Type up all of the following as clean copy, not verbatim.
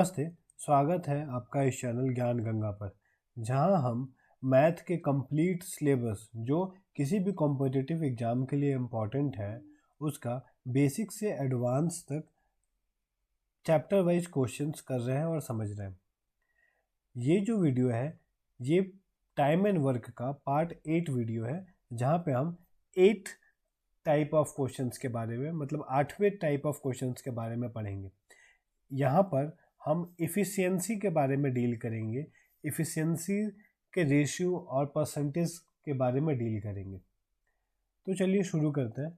नमस्ते, स्वागत है आपका इस चैनल ज्ञान गंगा पर, जहां हम मैथ के कंप्लीट सिलेबस जो किसी भी कॉम्पिटिटिव एग्जाम के लिए इम्पॉर्टेंट है उसका बेसिक से एडवांस तक चैप्टर वाइज क्वेश्चंस कर रहे हैं और समझ रहे हैं। ये जो वीडियो है ये टाइम एंड वर्क का पार्ट 8 वीडियो है, जहां पे हम 8 टाइप ऑफ क्वेश्चंस के बारे में, मतलब 8वें टाइप ऑफ क्वेश्चंस के बारे में पढ़ेंगे। यहाँ पर हम इफ़िशियंसी के बारे में डील करेंगे, इफ़िशियंसी के रेशियो और परसेंटेज के बारे में डील करेंगे। तो चलिए शुरू करते हैं।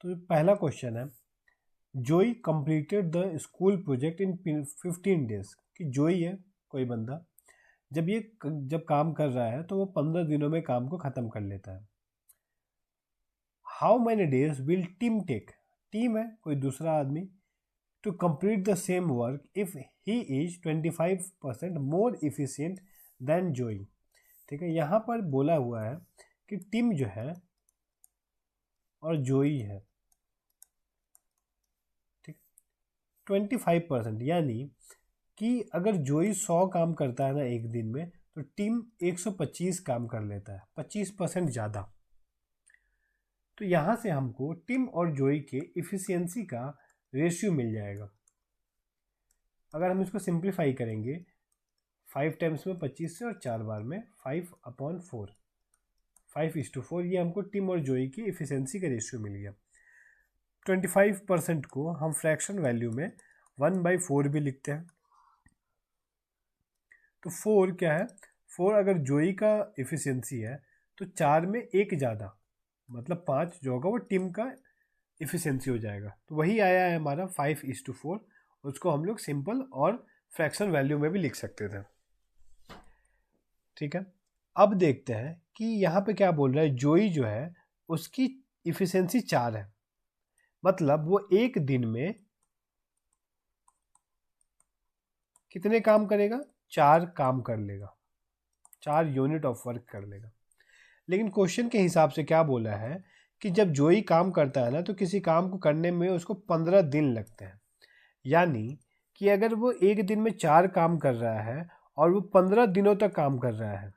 तो पहला क्वेश्चन है, जोई completed the school project in 15 days. कि जोई है कोई बंदा, जब काम कर रहा है तो वो 15 दिनों में काम को ख़त्म कर लेता है। How many days will team take, team है कोई दूसरा आदमी, to complete the same work if he is 25% more efficient than Joey। ठीक है, यहाँ पर बोला हुआ है कि टिम जो है और जोई है, ठीक, 25%, यानी कि अगर जोई 100 काम करता है ना एक दिन में, तो टिम 125 काम कर लेता है, 25% ज़्यादा। तो यहाँ से हमको टिम और जोई के इफ़िशियंसी का रेशियो मिल जाएगा। अगर हम इसको सिंप्लीफाई करेंगे 5 टाइम्स में 25 से और 4 बार में 5/4, 5:4, ये हमको टिम और जोई की इफ़िशियंसी का रेशियो मिल गया। 25% को हम फ्रैक्शन वैल्यू में 1/4 भी लिखते हैं। तो 4 क्या है, 4 अगर जोई का इफ़िशियंसी है तो 4 में 1 ज़्यादा, मतलब 5 जो होगा वो टिम का इफ़िशियंसी हो जाएगा। तो वही आया है हमारा 5:4। उसको हम लोग सिंपल और फ्रैक्शन वैल्यू में भी लिख सकते थे। ठीक है, अब देखते हैं कि यहाँ पे क्या बोल रहा है। जोई जो है उसकी इफ़िशियंसी 4 है, मतलब वो एक दिन में कितने काम करेगा, 4 काम कर लेगा, 4 यूनिट ऑफ वर्क कर लेगा। लेकिन क्वेश्चन के हिसाब से क्या बोला है कि जब जोई काम करता है ना, तो किसी काम को करने में उसको 15 दिन लगते हैं। यानी कि अगर वो एक दिन में 4 काम कर रहा है और वो 15 दिनों तक काम कर रहा है,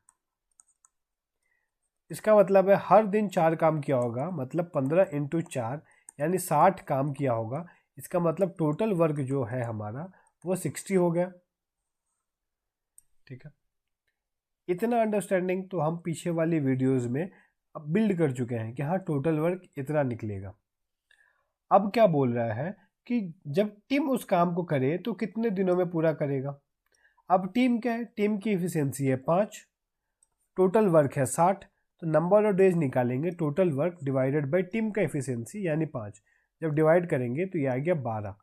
इसका मतलब है हर दिन 4 काम किया होगा, मतलब 15 × 4 यानी 60 काम किया होगा। इसका मतलब टोटल वर्क जो है हमारा वो 60 हो गया। ठीक है, इतना अंडरस्टैंडिंग तो हम पीछे वाली वीडियोस में अब बिल्ड कर चुके हैं कि हाँ टोटल वर्क इतना निकलेगा। अब क्या बोल रहा है कि जब टीम उस काम को करे तो कितने दिनों में पूरा करेगा। अब टीम क्या है, टीम की इफिशियंसी है 5, टोटल वर्क है 60, तो नंबर ऑफ डेज निकालेंगे, total work divided by team का इफिशियंसी यानी 5, जब डिवाइड करेंगे तो ये आ गया 12।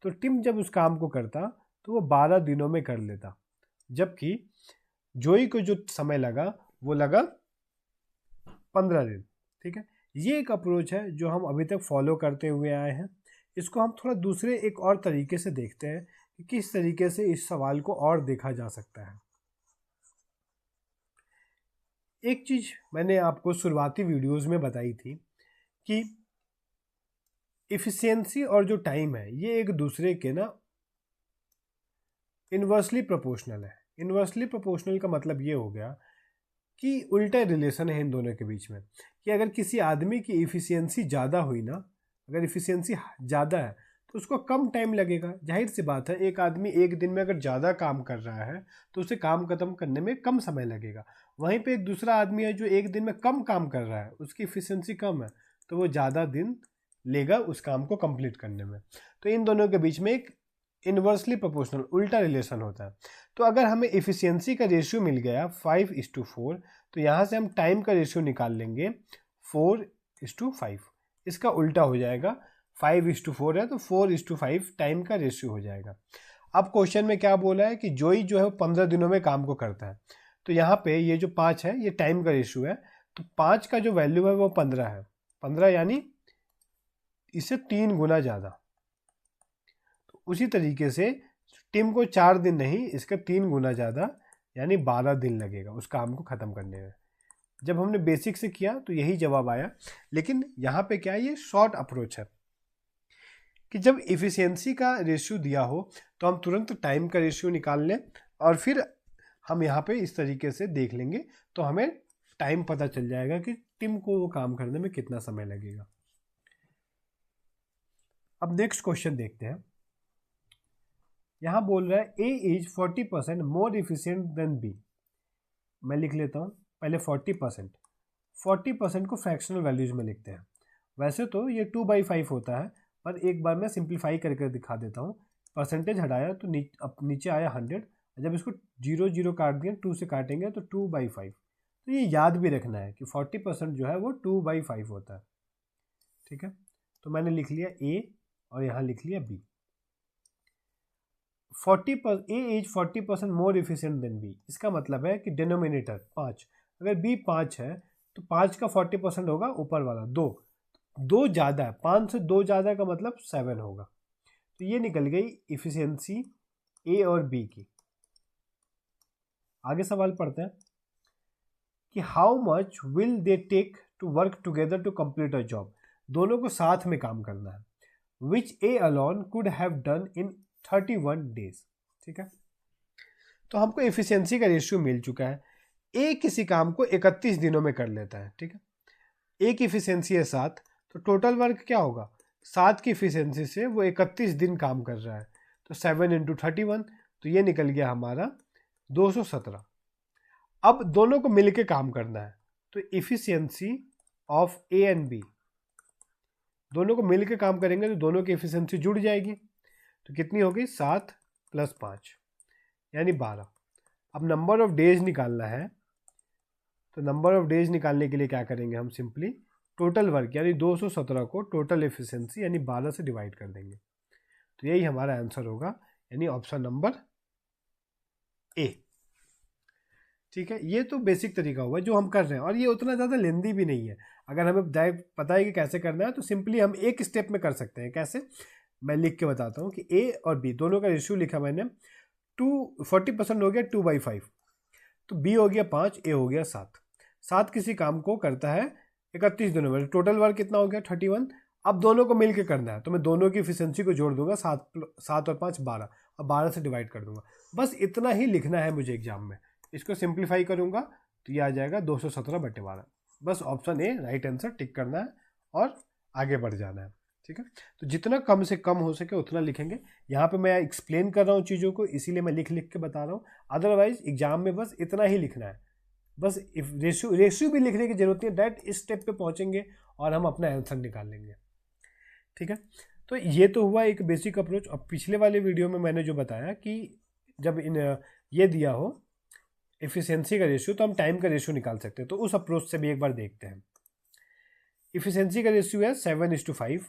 तो टीम जब उस काम को करता तो वो 12 दिनों में कर लेता, जबकि जोई को जो समय लगा वो लगा 15 दिन। ठीक है, ये एक अप्रोच है जो हम अभी तक फॉलो करते हुए आए हैं। इसको हम थोड़ा दूसरे एक और तरीके से देखते हैं कि किस तरीके से इस सवाल को और देखा जा सकता है। एक चीज मैंने आपको शुरुआती वीडियोस में बताई थी कि इफिशियंसी और जो टाइम है ये एक दूसरे के ना इन्वर्सली प्रोपोर्शनल है। इन्वर्सली प्रोपोर्शनल का मतलब ये हो गया कि उल्टा रिलेशन है इन दोनों के बीच में, कि अगर किसी आदमी की इफिशियंसी ज़्यादा हुई ना, अगर इफिशियंसी ज़्यादा है तो उसको कम टाइम लगेगा। जाहिर सी बात है, एक आदमी एक दिन में अगर ज़्यादा काम कर रहा है तो उसे काम खत्म करने में कम समय लगेगा। वहीं पे एक दूसरा आदमी है जो एक दिन में कम काम कर रहा है, उसकी इफिशियंसी कम है, तो वो ज़्यादा दिन लेगा उस काम को कंप्लीट करने में। तो इन दोनों के बीच में एक इन्वर्सली प्रोपोर्शनल उल्टा रिलेशन होता है। तो अगर हमें इफिशियंसी का रेशियो मिल गया 5:4, तो यहाँ से हम टाइम का रेशियो निकाल लेंगे 4:5। इसका उल्टा हो जाएगा, 5:4 है तो 4:5 टाइम का रेशियो हो जाएगा। अब क्वेश्चन में क्या बोला है कि जोई जो है वो 15 दिनों में काम को करता है। तो यहाँ पे ये जो 5 है ये टाइम का रेशियो है, तो 5 का जो वैल्यू है वो 15 है, 15 यानी इससे 3 गुना ज़्यादा। तो उसी तरीके से टीम को 4 दिन नहीं, इसका 3 गुना ज़्यादा यानी 12 दिन लगेगा उस काम को ख़त्म करने में। जब हमने बेसिक से किया तो यही जवाब आया। लेकिन यहाँ पे क्या है, ये शॉर्ट अप्रोच है कि जब इफिशियंसी का रेशियो दिया हो तो हम तुरंत टाइम का रेशियो निकाल लें और फिर हम यहाँ पे इस तरीके से देख लेंगे, तो हमें टाइम पता चल जाएगा कि टिम को वो काम करने में कितना समय लगेगा। अब नेक्स्ट क्वेश्चन देखते हैं। यहाँ बोल रहा है A is 40% more efficient than B. मैं लिख लेता हूँ पहले 40%। 40% को फ्रैक्शनल वैल्यूज में लिखते हैं। वैसे तो ये 2/5 होता है, पर एक बार मैं सिंप्लीफाई करके दिखा देता हूँ। परसेंटेज हटाया तो नीचे आया 100। जब इसको 0 0 काट दिया, 2 से काटेंगे तो 2/5। तो ये याद भी रखना है कि 40% जो है वो 2/5 होता है। ठीक है, तो मैंने लिख लिया ए और यहाँ लिख लिया B. 40% A is 40% more efficient than B. इसका मतलब है कि डिनोमिनेटर 5, अगर बी 5 है तो 5 का 40% होगा ऊपर वाला 2 ज़्यादा है, 5 से 2 ज़्यादा का मतलब 7 होगा। तो ये निकल गई इफिशियंसी ए और बी की। आगे सवाल पढ़ते हैं कि how much will they take to work together to complete a job. दोनों को साथ में काम करना है। Which A alone could have done in 31 days. ठीक है, तो हमको एफिशिएंसी का रेशियो मिल चुका है। ए किसी काम को 31 दिनों में कर लेता है। ठीक है, ए की एफिशिएंसी है 7, तो टोटल वर्क क्या होगा, 7 की एफिशिएंसी से वो 31 दिन काम कर रहा है, तो 7 × 31, तो ये निकल गया हमारा 217। अब दोनों को मिलके काम करना है, तो efficiency of A and B, दोनों को मिलके काम करेंगे तो दोनों की एफिशिएंसी जुड़ जाएगी। तो कितनी होगी, 7 + 5 यानी 12। अब नंबर ऑफ डेज निकालना है, तो नंबर ऑफ डेज निकालने के लिए क्या करेंगे, हम सिंपली टोटल वर्क यानी 217 को टोटल एफिशिएंसी यानी 12 से डिवाइड कर देंगे। तो यही हमारा आंसर होगा, यानी ऑप्शन नंबर ए। ठीक है, ये तो बेसिक तरीका हुआ जो हम कर रहे हैं, और ये उतना ज़्यादा लेंदी भी नहीं है। अगर हमें डायरेक्ट पता है कि कैसे करना है तो सिंपली हम एक स्टेप में कर सकते हैं। कैसे, मैं लिख के बताता हूँ कि ए और बी दोनों का रेशियो लिखा मैंने। 40% हो गया 2/5, तो बी हो गया 5, ए हो गया 7। 7 किसी काम को करता है 31 दिनों में, टोटल वर्क कितना हो गया 31। अब दोनों को मिलके करना है, तो मैं दोनों की एफिशिएंसी को जोड़ दूंगा, 7 और 5 12, और 12 से डिवाइड कर दूंगा। बस इतना ही लिखना है मुझे एग्जाम में। इसको सिंप्लीफाई करूंगा तो ये आ जाएगा 217/12। बस option A right answer tick करना है और आगे बढ़ जाना है। ठीक है, तो जितना कम से कम हो सके उतना लिखेंगे। यहाँ पे मैं एक्सप्लेन कर रहा हूँ चीज़ों को, इसीलिए मैं लिख लिख के बता रहा हूँ। अदरवाइज एग्जाम में बस इतना ही लिखना है, बस रेशियो भी लिखने की जरूरत नहीं है। डायरेक्ट इस स्टेप पे पहुँचेंगे और हम अपना आंसर निकाल लेंगे। ठीक है, तो ये तो हुआ एक बेसिक अप्रोच। अब पिछले वाले वीडियो में मैंने जो बताया कि जब ये दिया हो एफिशिएंसी का रेशियो, तो हम टाइम का रेशियो निकाल सकते हैं। तो उस अप्रोच से भी एक बार देखते हैं। एफिशिएंसी का रेशियो है 7:5,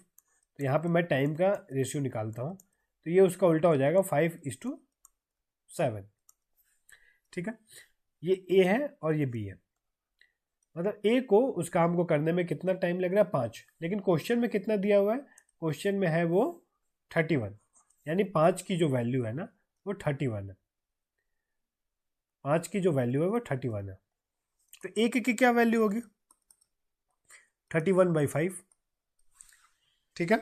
तो यहाँ पे मैं टाइम का रेशियो निकालता हूँ, तो ये उसका उल्टा हो जाएगा 5:7। ठीक है, ये ए है और ये बी है। मतलब ए को उस काम को करने में कितना टाइम लग रहा है, 5, लेकिन क्वेश्चन में कितना दिया हुआ है, क्वेश्चन में है वो 31, यानी 5 की जो वैल्यू है ना वो 31 है। 5 की जो वैल्यू है वो 31 है। तो ए की क्या वैल्यू होगी, 31/5। ठीक है,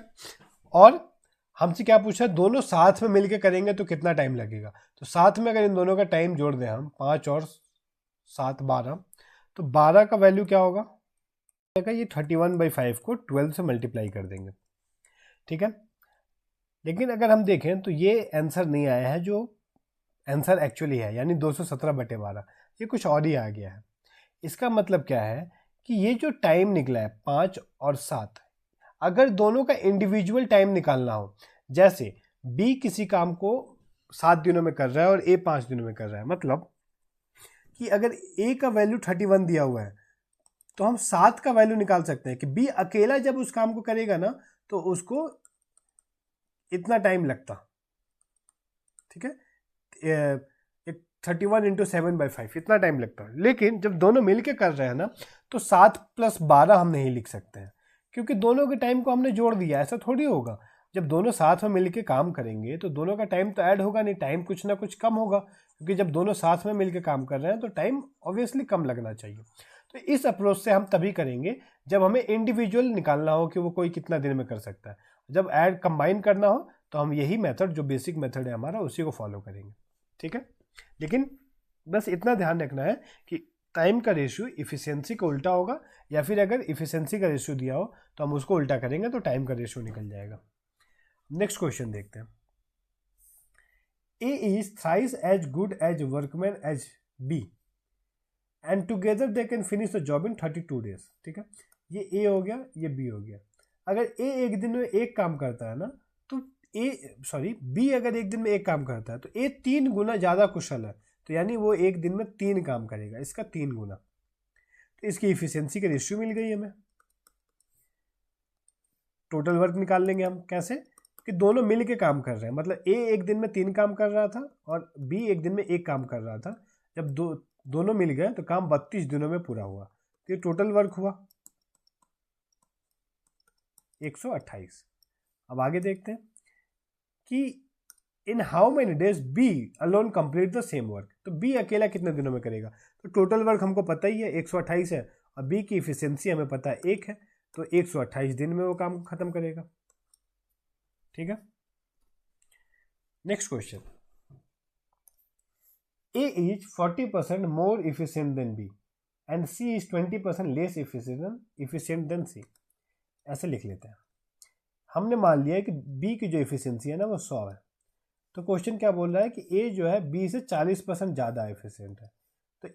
और हमसे क्या पूछा, दोनों साथ में मिलके करेंगे तो कितना टाइम लगेगा। तो साथ में अगर इन दोनों का टाइम जोड़ दें हम, 5 और 7 12, तो 12 का वैल्यू क्या होगा, ये 31/5 को 12 से मल्टीप्लाई कर देंगे। ठीक है, लेकिन अगर हम देखें तो ये आंसर नहीं आया है जो आंसर एक्चुअली है, यानी 217/12, ये कुछ और ही आ गया है। इसका मतलब क्या है कि ये जो टाइम निकला है 5 और 7, अगर दोनों का इंडिविजुअल टाइम निकालना हो, जैसे बी किसी काम को 7 दिनों में कर रहा है और ए 5 दिनों में कर रहा है, मतलब कि अगर ए का वैल्यू 31 दिया हुआ है तो हम 7 का वैल्यू निकाल सकते हैं कि बी अकेला जब उस काम को करेगा ना तो उसको इतना टाइम लगता। ठीक है, 31 × 7/5 इतना टाइम लगता है। लेकिन जब दोनों मिलके कर रहे हैं ना तो 7 + 12 हम नहीं लिख सकते हैं, क्योंकि दोनों के टाइम को हमने जोड़ दिया। ऐसा थोड़ी होगा, जब दोनों साथ में मिलके काम करेंगे तो दोनों का टाइम तो ऐड होगा नहीं, टाइम कुछ ना कुछ कम होगा, क्योंकि जब दोनों साथ में मिलके काम कर रहे हैं तो टाइम ऑब्वियसली कम लगना चाहिए। तो इस अप्रोच से हम तभी करेंगे जब हमें इंडिविजुअल निकालना हो कि वो कोई कितना दिन में कर सकता है। जब ऐड कंबाइन करना हो तो हम यही मेथड जो बेसिक मेथड है हमारा उसी को फॉलो करेंगे, ठीक है। लेकिन बस इतना ध्यान रखना है कि टाइम का रेशियो इफिशियंसी का उल्टा होगा, या फिर अगर इफिशियंसी का रेशियो दिया हो तो हम उसको उल्टा करेंगे तो टाइम का रेशियो निकल जाएगा। नेक्स्ट क्वेश्चन देखते हैं। A is thrice as good as workman as B and together they can finish the job in 32 days, ठीक है। ये A हो गया, ये B हो गया। अगर A एक दिन में एक काम करता है ना तो B अगर एक दिन में एक काम करता है तो A 3 गुना ज़्यादा कुशल है, तो यानी वो एक दिन में 3 काम करेगा, इसका 3 गुना। तो इसकी इफिशियंसी का रेशियो मिल गई हमें। टोटल वर्क निकाल लेंगे हम कैसे, कि दोनों मिल के काम कर रहे हैं, मतलब A एक दिन में 3 काम कर रहा था और B एक दिन में एक काम कर रहा था। जब दोनों मिल गए तो काम 32 दिनों में पूरा हुआ, तो ये टोटल वर्क हुआ 128। अब आगे देखते हैं कि in how many days B alone complete the same work. तो B अकेला कितने दिनों में करेगा, तो टोटल वर्क हमको पता ही है 128 है और B की इफिशियंसी हमें पता है 1 है, तो 128 दिन में वो काम खत्म करेगा, ठीक है। Next question, A is 40% more efficient than B and C is 20% less efficient than C। ऐसे लिख लेते हैं। हमने मान लिया है कि B की जो इफिशियंसी है ना वो 100 है, तो क्वेश्चन क्या बोल रहा है कि A जो है B से 40% ज़्यादा एफिशिएंट है। तो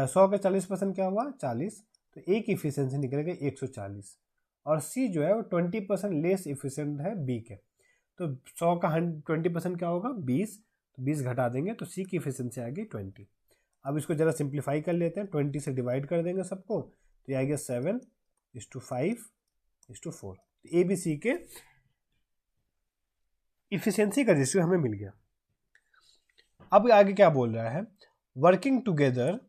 100 का 40% क्या हुआ 40, तो A की इफिशियंसी निकल गई 140, और C जो है वो 20% लेस इफिशिएंट है B के। तो 100 का 20% क्या होगा 20, तो 20 घटा देंगे तो C की इफिशियंसी आ गई 20। अब इसको ज़रा सिंप्लीफाई कर लेते हैं, 20 से डिवाइड कर देंगे सबको, तो ये आ गया 7:5:4। ए बी सी के इफिशियंसी का रेशियो हमें मिल गया। अब आगे क्या बोल रहा है, working together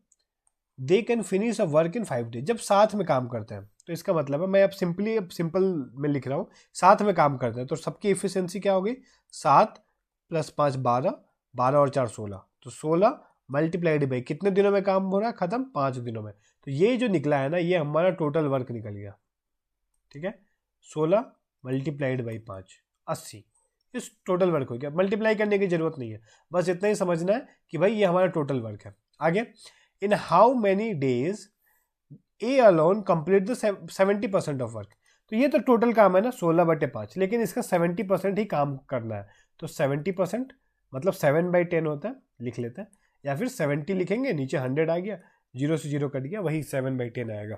they can finish a work in 5 days. जब साथ में काम करते हैं तो इसका मतलब है, मैं अब सिंपल में लिख रहा हूँ, साथ में काम करते हैं तो सबकी इफिशियंसी क्या होगी 7 + 5 12, 12 और 4 16, तो 16 मल्टीप्लाइड बाई कितने दिनों में काम हो रहा है खत्म 5 दिनों में। तो ये जो निकला है ना ये हमारा टोटल वर्क निकल गया, ठीक है। 16 मल्टीप्लाइड बाई 5 80, इस टोटल वर्क हो गया। मल्टीप्लाई करने की जरूरत नहीं है, बस इतना ही समझना है कि भाई ये हमारा टोटल वर्क है। आगे, in how many days A alone complete the 70% of work. तो ये तो टोटल काम है ना 16/5, लेकिन इसका 70% ही काम करना है, तो 70% मतलब 7/10 होता है, लिख लेते हैं, या फिर 70 लिखेंगे, नीचे 100 आ गया, 0 से 0 कट गया, वही 7/10 आएगा।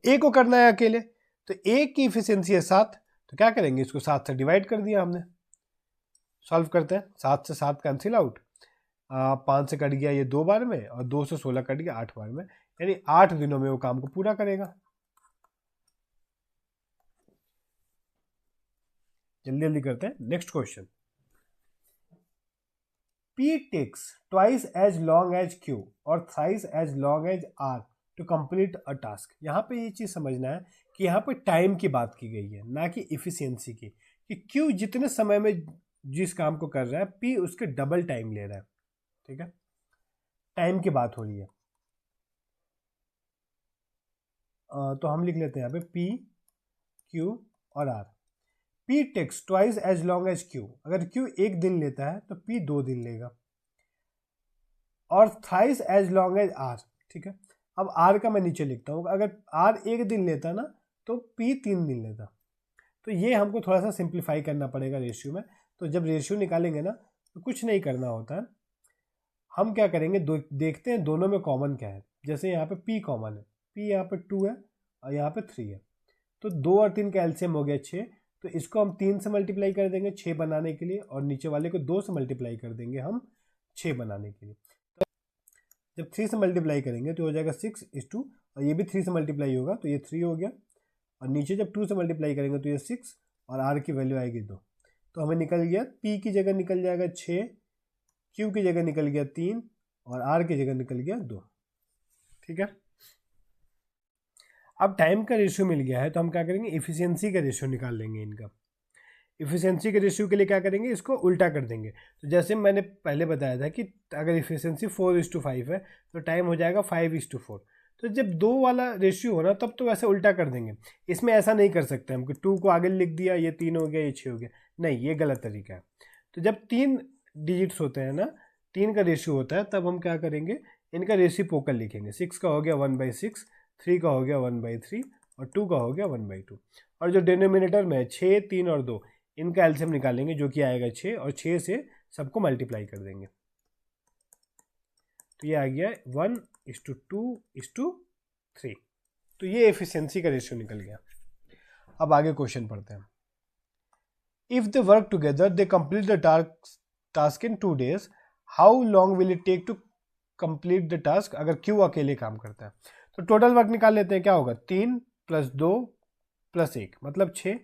ए को करना है अकेले, तो ए की इफिशियंसी है 7, तो क्या करेंगे इसको 7 से डिवाइड कर दिया हमने। सॉल्व करते हैं, 7 से 7 कैंसिल आउट, 5 से कट गया ये 2 बार में, और 2 से 16 कट गया 8 बार में, यानी 8 दिनों में वो काम को पूरा करेगा। जल्दी जल्दी करते हैं। Next question, P takes twice as long as Q और thrice as long as R to complete a task। यहाँ पे ये चीज़ समझना है कि यहाँ पे टाइम की बात की गई है, ना कि इफिशियंसी की, कि Q जितने समय में जिस काम को कर रहा है P उसके डबल टाइम ले रहा है, ठीक है। टाइम की बात हो रही है, तो हम लिख लेते हैं यहाँ पे P, Q और R। P takes twice as long as Q, अगर Q 1 दिन लेता है तो P 2 दिन लेगा, और thrice as long as R, ठीक है। अब R का मैं नीचे लिखता हूँ, अगर R 1 दिन लेता ना तो P 3 दिन लेता। तो ये हमको थोड़ा सा सिंप्लीफाई करना पड़ेगा रेशियो में। तो जब रेशियो निकालेंगे ना तो कुछ नहीं करना होता है, हम क्या करेंगे देखते हैं दोनों में कॉमन क्या है। जैसे यहाँ पे P कॉमन है, P यहाँ पे 2 है और यहाँ पे 3 है, तो 2 और 3 का एलसीएम हो गया 6, तो इसको हम 3 से मल्टीप्लाई कर देंगे 6 बनाने के लिए, और नीचे वाले को 2 से मल्टीप्लाई कर देंगे हम 6 बनाने के लिए। तो जब 3 से मल्टीप्लाई करेंगे तो हो जाएगा 6:2, और ये भी 3 से मल्टीप्लाई होगा तो ये 3 हो गया, और नीचे जब 2 से मल्टीप्लाई करेंगे तो ये 6, और R की वैल्यू आएगी 2। तो हमें निकल गया P की जगह निकल जाएगा 6, Q की जगह निकल गया 3, और R की जगह निकल गया 2, ठीक है। अब टाइम का रेशियो मिल गया है तो हम क्या करेंगे, इफिशियंसी का रेशियो निकाल लेंगे इनका। इफिशियंसी के रेशियो के लिए क्या करेंगे, इसको उल्टा कर देंगे। तो जैसे मैंने पहले बताया था कि अगर इफिशियंसी 4:5 है तो टाइम हो जाएगा 5:4। तो जब 2 वाला रेशियो हो ना तब तो वैसे उल्टा कर देंगे, इसमें ऐसा नहीं कर सकते हम कि 2 को आगे लिख दिया, ये 3 हो गया, ये 6 हो गया, नहीं, ये गलत तरीका है। तो जब 3 डिजिट्स होते हैं ना, 3 का रेशियो होता है, तब हम क्या करेंगे, इनका रेसिप्रोकल लिखेंगे। 6 का हो गया 1/6, 3 का हो गया 1/3 और 2 का हो गया 1/2। और जो डिनोमिनेटर में है 6, 3 और 2, इनका एलसीएम निकालेंगे जो कि आएगा 6, और 6 से सबको मल्टीप्लाई कर देंगे। तो ये आ गया 1:2:3। तो ये एफिशिएंसी का रेशियो निकल गया। अब आगे क्वेश्चन पढ़ते हैं। If they work together they complete the task in 2 days, how long will it take to complete the task अगर क्यू अकेले काम करता है। तो टोटल वर्क निकाल लेते हैं, क्या होगा, 3 + 2 + 1 मतलब 6।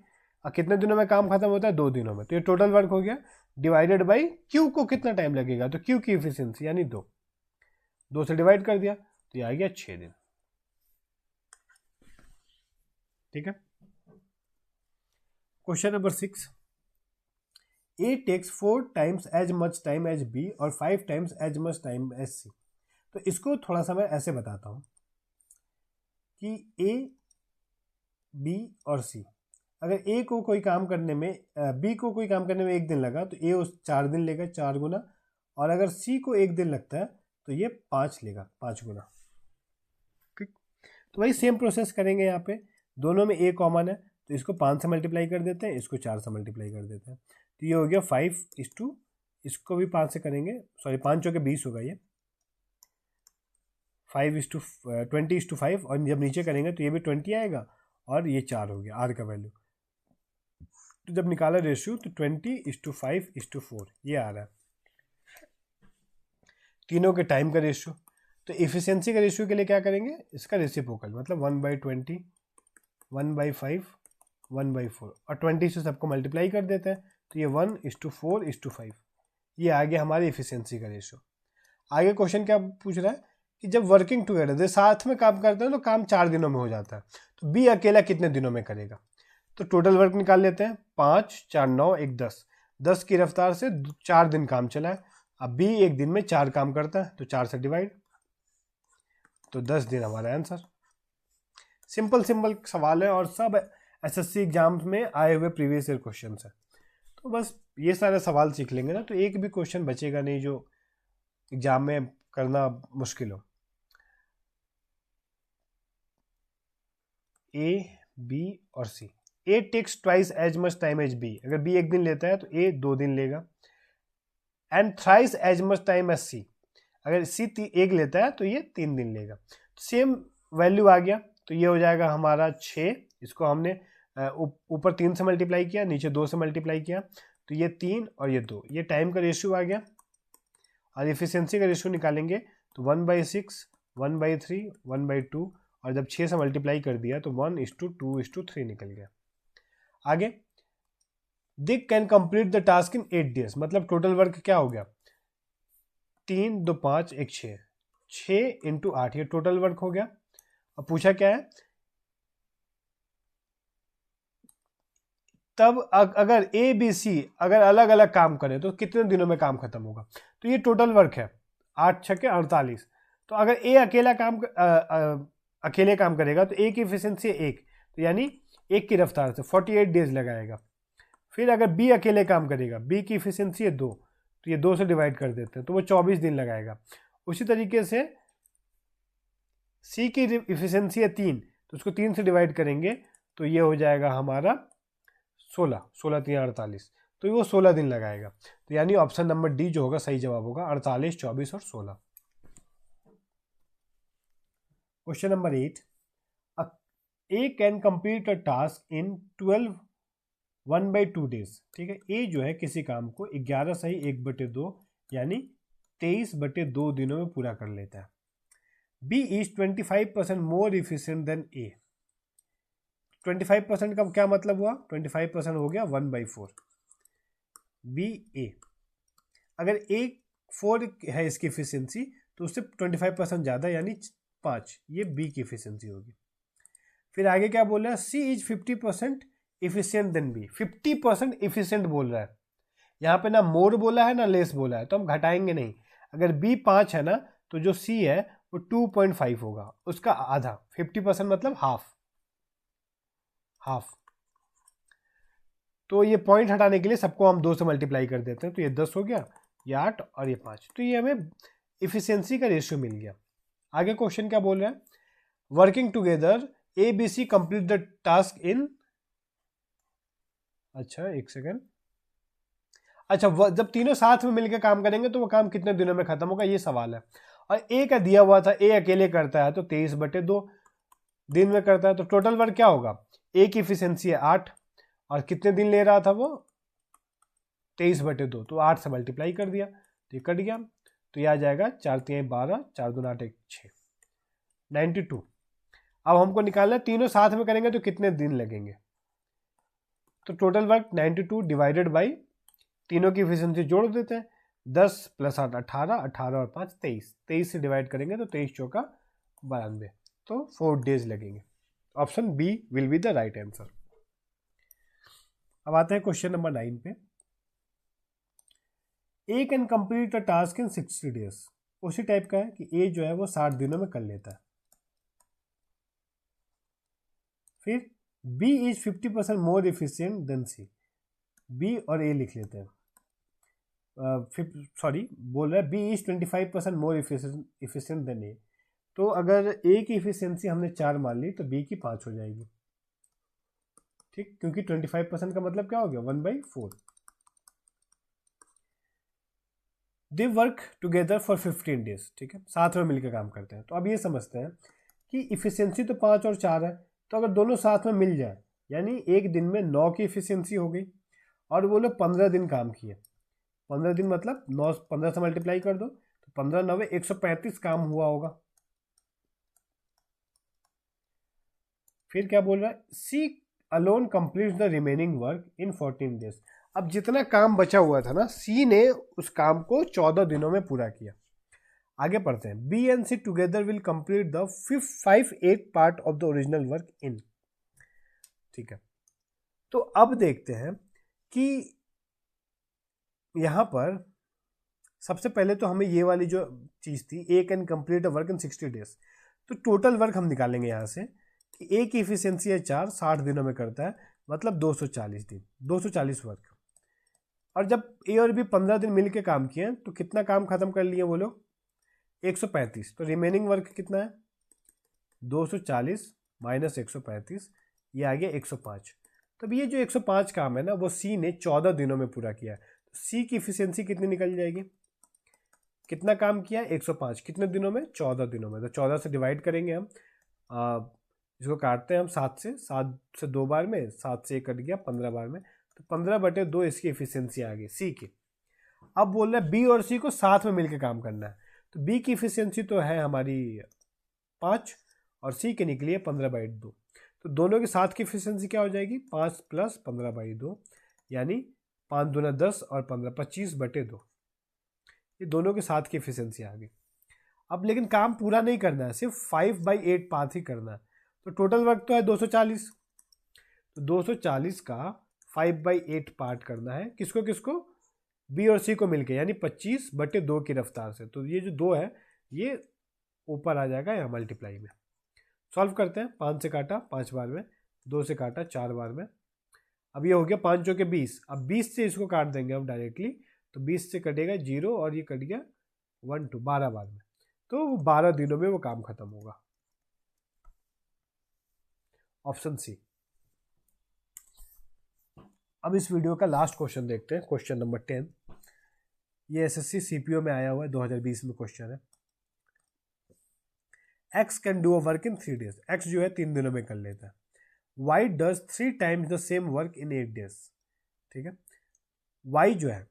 कितने दिनों में काम खत्म होता है, 2 दिनों में। तो ये टोटल वर्क हो गया, डिवाइडेड बाई क्यू को कितना टाइम लगेगा, तो क्यू की एफिशिएंसी यानी 2 से डिवाइड कर दिया, तो ये आ गया 6 दिन। ठीक है। Question number 6, A takes 4 times as much time as B और 5 times as much time as C. तो इसको थोड़ा सा मैं ऐसे बताता हूं कि ए, बी और सी, अगर ए को कोई काम करने में, बी को कोई काम करने में 1 दिन लगा तो ए उस 4 दिन लेगा, 4 गुना। और अगर सी को 1 दिन लगता है तो ये 5 लेगा, 5 गुना। ठीक, तो वही सेम प्रोसेस करेंगे। यहाँ पे दोनों में ए कॉमन है, तो इसको 5 से मल्टीप्लाई कर देते हैं, इसको 4 से मल्टीप्लाई कर देते हैं। तो ये हो गया 5 इसको भी 5 से करेंगे, सॉरी 5 चौके 20 होगा, ये 20:5। और जब नीचे करेंगे तो ये भी 20 आएगा और ये 4 हो गया आर का वैल्यू। तो जब निकाला रेशियो तो 20:5:4 ये आ रहा है। तीनों के टाइम का रेशियो, तो इफिशियंसी का रेशियो के लिए क्या करेंगे, इसका रेसिप्रोकल मतलब 1/20, 1/5, 1/4 और 20 से सबको मल्टीप्लाई कर देते हैं। तो ये 1:4:5 ये आ गया हमारी इफिशियंसी का रेशियो। आगे क्वेश्चन क्या पूछ रहा है कि जब वर्किंग टुगेदर साथ में काम करते हैं तो काम 4 दिनों में हो जाता है, तो बी अकेला कितने दिनों में करेगा। तो टोटल वर्क निकाल लेते हैं, 5 4 9 1 10, 10 की रफ्तार से 4 दिन काम चला है। अब बी 1 दिन में 4 काम करता है, तो 4 से डिवाइड, तो 10 दिन हमारा आंसर। सिंपल सवाल है और सब एसएससी एग्जाम्स में आए हुए प्रीवियस ईयर क्वेश्चन है। तो बस ये सारे सवाल सीख लेंगे ना, तो एक भी क्वेश्चन बचेगा नहीं जो एग्जाम में करना मुश्किल हो। ए, बी और C. A takes twice as much time as B, अगर बी 1 दिन लेता है तो ए 2 दिन लेगा। And thrice as much time as C, अगर सी 1 लेता है तो ये 3 दिन लेगा। सेम वैल्यू आ गया, तो ये हो जाएगा हमारा 6। इसको हमने ऊपर 3 से मल्टीप्लाई किया, नीचे 2 से मल्टीप्लाई किया, तो ये 3 और ये 2, ये टाइम का रेशियो आ गया। और एफिशिएंसी का रेशियो निकालेंगे तो 1/6, 1/3, 1/2, और जब 6 से मल्टीप्लाई कर दिया तो 1:2:3 निकल गया। आगे, they can complete the task in 8 days, मतलब टोटल वर्क क्या हो गया, 3 2 5 1 6, 6 × 8 ये टोटल वर्क हो गया। अब पूछा क्या है, तब अगर ए बी सी अगर अलग अलग काम करें तो कितने दिनों में काम खत्म होगा। तो ये टोटल वर्क है 8 × 6 = 48। तो अगर ए अकेले काम करेगा तो ए की एफिशिएंसी 1, तो यानी 1 की रफ्तार से 48 डेज लगाएगा। फिर अगर बी अकेले काम करेगा, बी की एफिशिएंसी है 2, तो ये 2 से डिवाइड कर देते हैं, तो वो 24 दिन लगाएगा। उसी तरीके से सी की एफिशिएंसी है 3, तो उसको 3 से डिवाइड करेंगे तो ये हो जाएगा हमारा 16, 16 × 3 = 48, तो वो 16 दिन लगाएगा। तो यानी ऑप्शन नंबर डी जो होगा सही जवाब होगा, 48, 24 और 16। Question number 8, A can complete a task in 12 1/2 days। ठीक है, ए जो है किसी काम को 11 सही 1/2 यानी 23/2 दिनों में पूरा कर लेता है। B is 25% more efficient than A. 25% का क्या मतलब हुआ, 25% हो गया 1/4। बी ए, अगर ए 4 है इसकी इफिशियंसी तो उससे 25% ज़्यादा यानी 5, ये बी की इफिशियंसी होगी। फिर आगे क्या बोल रहा है, C is 50% efficient than B. 50% efficient बोल रहा है, यहाँ पे ना मोर बोला है ना लेस बोला है, तो हम घटाएंगे नहीं। अगर बी 5 है ना तो जो सी है वो 2.5 होगा, उसका आधा, 50% मतलब हाफ। तो ये पॉइंट हटाने के लिए सबको हम 2 से मल्टीप्लाई कर देते हैं, तो ये 10 हो गया, ये 8 और ये 5, तो ये हमें इफिशियंसी का रेशियो मिल गया। आगे क्वेश्चन क्या बोल रहा है, working together A B C complete the task in, अच्छा एक सेकेंड, अच्छा जब तीनों साथ में मिलकर काम करेंगे तो वो काम कितने दिनों में खत्म होगा, ये सवाल है। और ए का दिया हुआ था, ए अकेले करता है तो 23/2 दिन में करता है, तो टोटल वर्क क्या होगा, ए की इफिशियंसी है 8 और कितने दिन ले रहा था वो 23/2, तो 8 से मल्टीप्लाई कर दिया तो ये कट गया, तो ये आ जाएगा 4×3 12, 4×2 8 1 6, 92। अब हमको निकालना है तीनों साथ में करेंगे तो कितने दिन लगेंगे, तो टोटल वर्क 92 डिवाइडेड बाई तीनों की इफिशियंसी जोड़ देते हैं, 10 + 8 18, 18 और 5 23, 23 से डिवाइड करेंगे तो 23 चौका 92, तो 4 डेज लगेंगे। Option B will be the right answer. अब आते हैं क्वेश्चन नंबर 9 पे। A can complete a task in 60 days, उसी टाइप का है कि ए जो है वो 60 दिनों में कर लेता है। फिर B is 50% more efficient than C, B और ए लिख लेते हैं, सॉरी बोल रहा है B is 25% more efficient than A, तो अगर ए की इफिशियंसी हमने 4 मान ली तो बी की 5 हो जाएगी, ठीक, क्योंकि 25% का मतलब क्या हो गया 1/4। दे वर्क टुगेदर फॉर 15 डेज, ठीक है, साथ में मिलकर काम करते हैं। तो अब ये समझते हैं कि इफिशियंसी तो 5 और 4 है, तो अगर दोनों साथ में मिल जाए यानी एक दिन में 9 की इफिशियंसी हो गई, और वो लोग 15 दिन काम किए, 15 दिन मतलब 9 15 से मल्टीप्लाई कर दो, तो 15 9 135 काम हुआ होगा। फिर क्या बोल रहा है, C alone complete the remaining work in 14 days. अब जितना काम बचा हुआ था ना, सी ने उस काम को 14 दिनों में पूरा किया। आगे पढ़ते हैं, B and C together will complete the 5/8 part of the original work in, ठीक है। तो अब देखते हैं कि यहां पर सबसे पहले तो हमें ये वाली जो चीज थी, A can complete a work in 60 days, तो टोटल वर्क हम निकालेंगे यहां से कि ए की इफिशियंसी है 4, 60 दिनों में करता है, मतलब 240 दिन, 240 वर्क। और जब ए और बी 15 दिन मिलकर काम किए तो कितना काम खत्म कर लिए वो लोग 135, तो रिमेनिंग वर्क कितना है 240 - 135, ये आ गया 105। तो ये जो 105 काम है ना वो सी ने 14 दिनों में पूरा किया है, तो सी की इफिशियंसी कितनी निकल जाएगी, कितना काम किया 105 कितने दिनों में 14 दिनों में, तो 14 से डिवाइड करेंगे हम, इसको काटते हैं हम 7 से, 7 से 2 बार में, 7 से 1 कट गया 15 बार में, तो 15/2 इसकी इफिशियंसी आ गई सी की। अब बोल रहे हैं बी और सी को साथ में मिलकर काम करना है, तो बी की इफिशियंसी तो है हमारी 5 और सी की निकली है 15/2, तो दोनों के साथ की इफिशियंसी क्या हो जाएगी 5 + 15/2, यानी 5 दूना 10 और 15 25/2, ये दोनों के साथ की इफिशियंसी आ गई। अब लेकिन काम पूरा नहीं करना है, सिर्फ 5/8 पार्ट ही करना है, तो टोटल वर्क तो है 240, तो 240 का 5/8 पार्ट करना है, किसको किसको बी और सी को मिलके, यानी 25/2 की रफ्तार से, तो ये जो 2 है ये ऊपर आ जाएगा यहाँ मल्टीप्लाई में। सॉल्व करते हैं, 5 से काटा 5 बार में, 2 से काटा 4 बार में, अब ये हो गया 5 जो के 20, अब 20 से इसको काट देंगे हम डायरेक्टली, तो 20 से कटेगा 0 और ये कट गया 1 2 12 बार में, तो 12 दिनों में वो काम खत्म होगा, ऑप्शन सी। अब इस वीडियो का लास्ट क्वेश्चन देखते हैं, क्वेश्चन नंबर 10, ये एसएससी सीपीओ में आया हुआ है, 2020 में क्वेश्चन है। X can do a work in 3 days, x जो है 3 दिनों में कर लेता है, why does 3 times the same work in 8 days, ठीक है। वाई जो है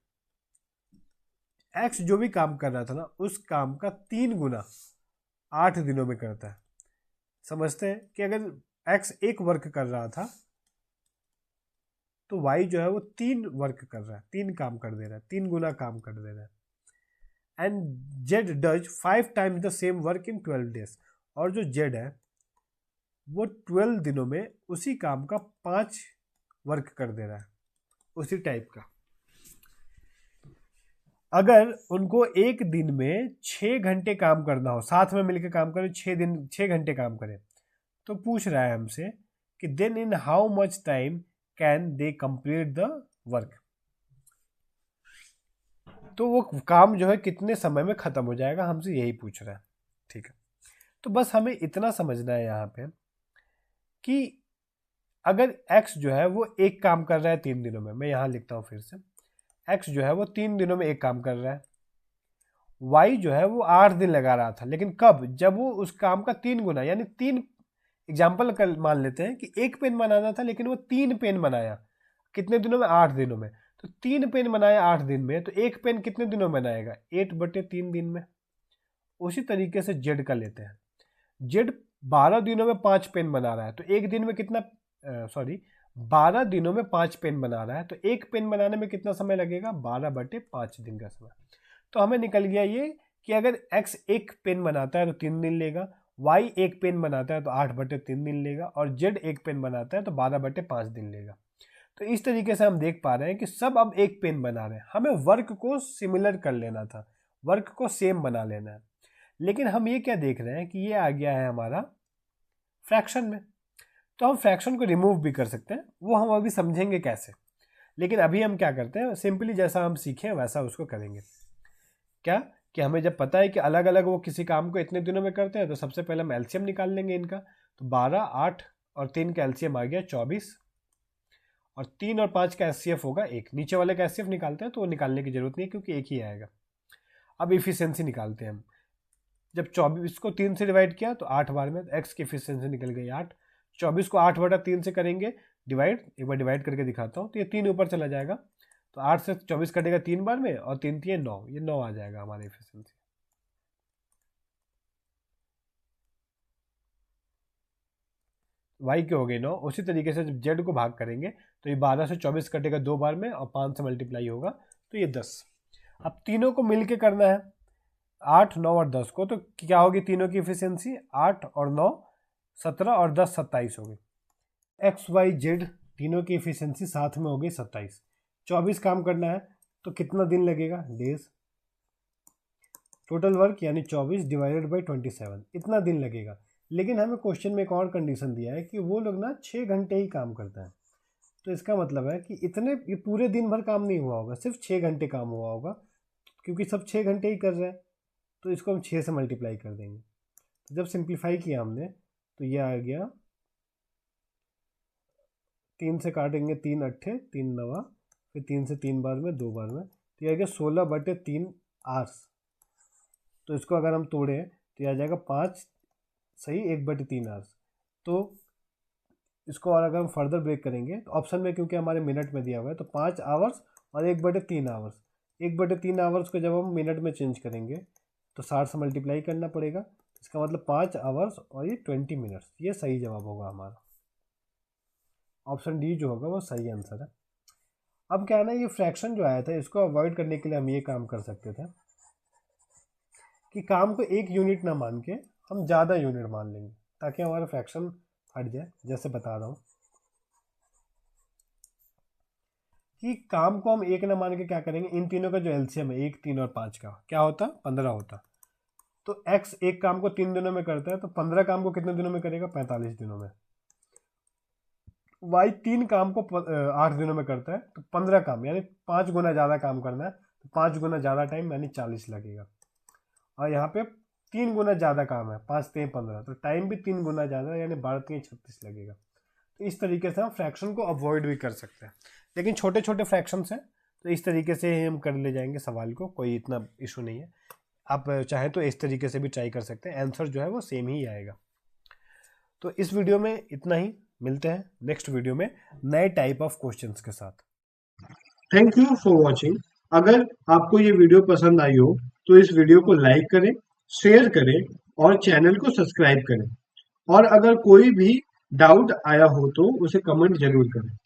एक्स जो भी काम कर रहा था ना उस काम का 3 गुना 8 दिनों में करता है। समझते हैं कि अगर एक्स एक वर्क कर रहा था तो वाई जो है वो 3 वर्क कर रहा है, 3 काम कर दे रहा है, 3 गुना काम कर दे रहा है। And Z does 5 times the same work in 12 days, और जो जेड है वो 12 दिनों में उसी काम का 5 वर्क कर दे रहा है, उसी टाइप का। अगर उनको एक दिन में 6 घंटे काम करना हो, साथ में मिलकर काम करें, 6 घंटे काम करें, तो पूछ रहा है हमसे कि then in how much time can they complete the work. तो वो काम जो है कितने समय में खत्म हो जाएगा, हमसे यही पूछ रहा है। ठीक है, तो बस हमें इतना समझना है यहाँ पे कि अगर x जो है वो एक काम कर रहा है 3 दिनों में, मैं यहाँ लिखता हूँ फिर से, x जो है वो 3 दिनों में एक काम कर रहा है, y जो है वो 8 दिन लगा रहा था, लेकिन कब? जब वो उस काम का 3 गुना, यानी 3 एग्जाम्पल मान लेते हैं कि एक पेन बनाना था लेकिन वो 3 पेन बनाया, कितने दिनों में? 8 दिनों में। तो 3 पेन बनाया 8 दिन में, तो एक पेन कितने दिनों में बनाएगा? 8/3 दिन में। उसी तरीके से जेड का लेते हैं, जेड 12 दिनों में 5 पेन बना रहा है, तो एक दिन में कितना 12 दिनों में 5 पेन बना रहा है, तो एक पेन बनाने में कितना समय लगेगा? 12/5 दिन का समय। तो हमें निकल गया ये कि अगर x एक पेन बनाता है तो 3 दिन लेगा, y एक पेन बनाता है तो 8/3 दिन लेगा, और z एक पेन बनाता है तो 12/5 दिन लेगा। तो इस तरीके से हम देख पा रहे हैं कि सब अब एक पेन बना रहे हैं। हमें वर्क को सिमिलर कर लेना था, वर्क को सेम बना लेना है, लेकिन हम ये क्या देख रहे हैं कि ये आ गया है हमारा फ्रैक्शन में। तो हम फ्रैक्शन को रिमूव भी कर सकते हैं, वो हम अभी समझेंगे कैसे, लेकिन अभी हम क्या करते हैं, सिंपली जैसा हम सीखें वैसा उसको करेंगे। क्या कि हमें जब पता है कि अलग अलग वो किसी काम को इतने दिनों में करते हैं, तो सबसे पहले हम एलसीएम निकाल लेंगे इनका। तो 12, 8 और 3 का एलसीएम आ गया 24, और 3 और 5 का एचसीएफ होगा 1। नीचे वाले का एचसीएफ निकालते हैं तो वो निकालने की जरूरत नहीं है क्योंकि एक ही आएगा। अब इफिशियंसी निकालते हैं हम। जब 24 को 3 से डिवाइड किया तो 8 बार में, एक्स की इफिशियंसी निकल गई 8। 24 को 8/3 से करेंगे डिवाइड, एक बार डिवाइड करके दिखाता हूँ, तो ये 3 ऊपर चला जाएगा, तो 8 से 24 कटेगा 3 बार में, और 3 3 9, ये 9 आ जाएगा हमारी इफिशियंसी। वाई के हो गई 9। उसी तरीके से जब जेड को भाग करेंगे तो ये 12 से 24 कटेगा 2 बार में, और 5 से मल्टीप्लाई होगा तो ये 10। अब तीनों को मिलके करना है, 8, 9 और 10 को, तो क्या होगी तीनों की इफिशियंसी? 8 और 9 17, और 10 27 हो गई। एक्स वाई जेड तीनों की इफिशियंसी साथ में हो गई 27। 24 काम करना है तो कितना दिन लगेगा? डेज। टोटल वर्क यानी 24 डिवाइडेड बाई 27, इतना दिन लगेगा। लेकिन हमें क्वेश्चन में एक और कंडीशन दिया है कि वो लोग ना 6 घंटे ही काम करते हैं, तो इसका मतलब है कि ये पूरे दिन भर काम नहीं हुआ होगा, सिर्फ 6 घंटे काम हुआ होगा, क्योंकि सब 6 घंटे ही कर रहे हैं, तो इसको हम 6 से मल्टीप्लाई कर देंगे। तो जब सिंप्लीफाई किया हमने तो ये आ गया, 3 से काटेंगे 3 अट्ठे 3 नवा, फिर 3 से 3 बार में 2 बार में, तो ये आ गया 16/3 आवर्स। तो इसको अगर हम तोड़े तो ये आ जाएगा 5 सही 1/3 आवर्स। तो इसको और अगर हम फर्दर ब्रेक करेंगे तो ऑप्शन में क्योंकि हमारे मिनट में दिया हुआ है, तो 5 आवर्स और 1/3 आवर्स। 1/3 आवर्स को जब हम मिनट में चेंज करेंगे तो 60 से मल्टीप्लाई करना पड़ेगा, इसका मतलब 5 आवर्स और ये 20 मिनट्स। ये सही जवाब होगा हमारा, ऑप्शन डी जो होगा वो सही आंसर है। अब क्या है ना, ये फ्रैक्शन जो आया था इसको अवॉइड करने के लिए हम ये काम कर सकते थे कि काम को एक यूनिट ना मान के हम ज़्यादा यूनिट मान लेंगे, ताकि हमारा फ्रैक्शन हट जाए। जैसे बता रहा हूँ कि काम को हम एक ना मान के क्या करेंगे, इन तीनों का जो एलसीएम है 1, 3 और 5 का क्या होता? 15 होता। तो x एक काम को 3 दिनों में करता है, तो 15 काम को कितने दिनों में करेगा? 45 दिनों में। y 3 काम को 8 दिनों में करता है, तो 15 काम यानी 5 गुना ज़्यादा काम करना है, तो 5 गुना ज़्यादा टाइम यानी 40 लगेगा। और यहाँ पे 3 गुना ज़्यादा काम है, 5 3 15, तो टाइम भी 3 गुना ज़्यादा यानी 12 3 36 लगेगा। तो इस तरीके से हम फ्रैक्शन को अवॉइड भी कर सकते हैं, लेकिन छोटे छोटे फ्रैक्शंस हैं तो इस तरीके से हम कर ले जाएंगे सवाल को, कोई इतना इशू नहीं है। आप चाहें तो इस तरीके से भी ट्राई कर सकते हैं, आंसर जो है वो सेम ही आएगा। तो इस वीडियो में इतना ही, मिलते हैं नेक्स्ट वीडियो में नए टाइप ऑफ क्वेश्चंस के साथ। Thank you for watching. अगर आपको ये वीडियो पसंद आई हो तो इस वीडियो को लाइक करें, शेयर करें और चैनल को सब्सक्राइब करें। और अगर कोई भी डाउट आया हो तो उसे कमेंट जरूर करें।